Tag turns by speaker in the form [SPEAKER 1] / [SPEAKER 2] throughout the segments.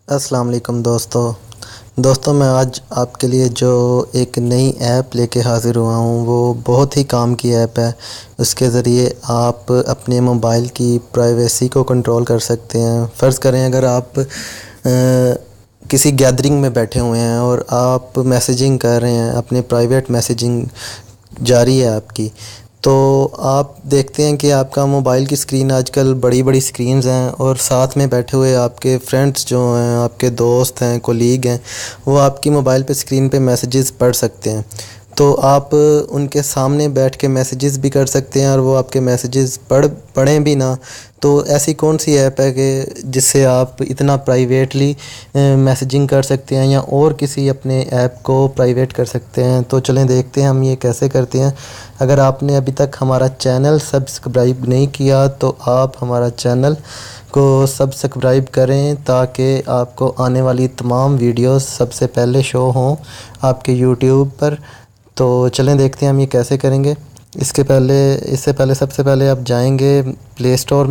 [SPEAKER 1] अस्सलाम वालेकुम दोस्तों मैं आज आपके लिए जो एक नई ऐप लेके हाज़िर हुआ हूँ वो बहुत ही काम की ऐप है। उसके ज़रिए आप अपने मोबाइल की प्राइवेसी को कंट्रोल कर सकते हैं। फ़र्ज़ करें अगर आप किसी गैदरिंग में बैठे हुए हैं और आप मैसेजिंग कर रहे हैं, अपने प्राइवेट मैसेजिंग जारी है आपकी, तो आप देखते हैं कि आपका मोबाइल की स्क्रीन आजकल बड़ी-बड़ी स्क्रीन्स हैं और साथ में बैठे हुए आपके फ्रेंड्स जो हैं, आपके दोस्त हैं, कोलीग हैं, वो आपकी मोबाइल पे स्क्रीन पे मैसेजेस पढ़ सकते हैं। तो आप उनके सामने बैठ के मैसेजेस भी कर सकते हैं और वो आपके मैसेजेस पढ़ें भी ना। तो ऐसी कौन सी ऐप है कि जिससे आप इतना प्राइवेटली मैसेजिंग कर सकते हैं या और किसी अपने ऐप को प्राइवेट कर सकते हैं। तो चलें देखते हैं हम ये कैसे करते हैं। अगर आपने अभी तक हमारा चैनल सब्सक्राइब नहीं किया तो आप हमारा चैनल को सब्सक्राइब करें ताकि आपको आने वाली तमाम वीडियोस सबसे पहले शो हों आपके यूट्यूब पर। तो चलें देखते हैं हम ये कैसे करेंगे। इससे पहले सबसे पहले आप जाएंगे प्ले स्टोर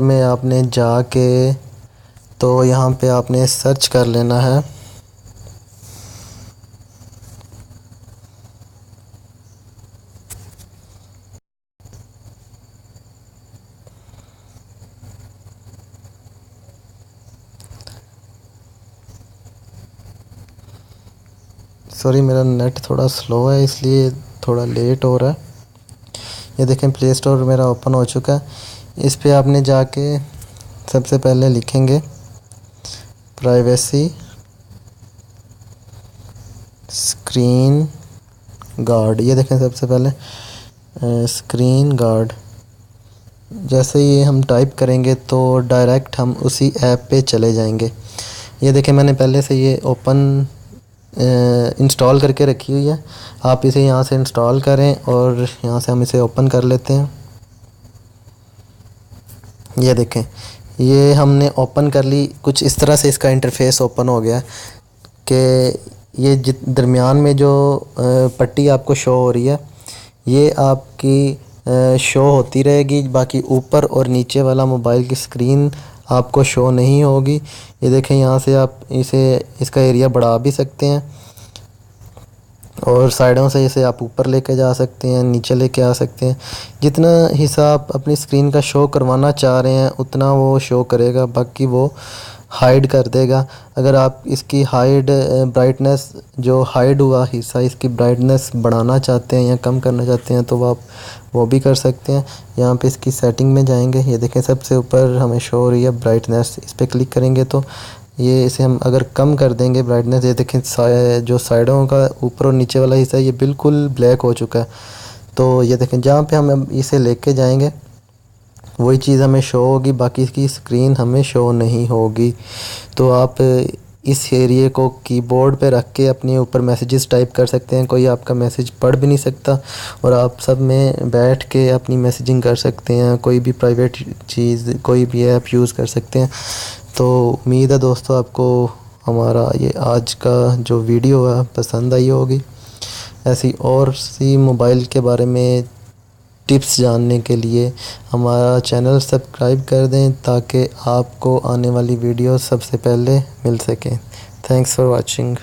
[SPEAKER 1] में आपने जाके तो यहाँ पे आपने सर्च कर लेना है सॉरी मेरा नेट थोड़ा स्लो है इसलिए थोड़ा लेट हो रहा है। ये देखें प्ले स्टोर मेरा ओपन हो चुका है। इस पे आपने जाके सबसे पहले लिखेंगे प्राइवेसी स्क्रीन गार्ड। ये देखें सबसे पहले स्क्रीन गार्ड। जैसे ही हम टाइप करेंगे तो डायरेक्ट हम उसी ऐप पे चले जाएंगे। ये देखें मैंने पहले से ये इंस्टॉल करके रखी हुई है। आप इसे यहाँ से इंस्टॉल करें और यहाँ से हम इसे ओपन कर लेते हैं। ये देखें ये हमने ओपन कर ली। कुछ इस तरह से इसका इंटरफेस ओपन हो गया कि ये दरमियान में जो पट्टी आपको शो हो रही है ये आपकी शो होती रहेगी, बाकी ऊपर और नीचे वाला मोबाइल की स्क्रीन आपको शो नहीं होगी। ये देखें यहाँ से आप इसका एरिया बढ़ा भी सकते हैं और साइडों से इसे आप ऊपर लेके जा सकते हैं, नीचे लेके आ सकते हैं। जितना हिस्सा आप अपनी स्क्रीन का शो करवाना चाह रहे हैं उतना वो शो करेगा, बाकी वो हाइड कर देगा। अगर आप इसकी ब्राइटनेस जो हाइड हुआ हिस्सा इसकी ब्राइटनेस बढ़ाना चाहते हैं या कम करना चाहते हैं तो आप वो भी कर सकते हैं। यहाँ पे इसकी सेटिंग में जाएंगे। ये देखें सबसे ऊपर हमें शो हो रही है ब्राइटनेस। इस पर क्लिक करेंगे तो ये इसे हम अगर कम कर देंगे ब्राइटनेस, ये देखें जो साइडों का ऊपर और नीचे वाला हिस्सा ये बिल्कुल ब्लैक हो चुका है। तो ये देखें जहाँ पे हम इसे लेके जाएंगे वही चीज़ हमें शो होगी, बाकी इसकी स्क्रीन हमें शो नहीं होगी। तो आप इस एरिए को कीबोर्ड पे रख के अपने ऊपर मैसेजेस टाइप कर सकते हैं। कोई आपका मैसेज पढ़ भी नहीं सकता और आप सब में बैठ के अपनी मैसेजिंग कर सकते हैं। कोई भी प्राइवेट चीज़ कोई भी ऐप यूज़ कर सकते हैं। तो उम्मीद है दोस्तों आपको हमारा ये आज का जो वीडियो है पसंद आई होगी। ऐसी और सी मोबाइल के बारे में टिप्स जानने के लिए हमारा चैनल सब्सक्राइब कर दें ताकि आपको आने वाली वीडियो सबसे पहले मिल सकें। Thanks for watching.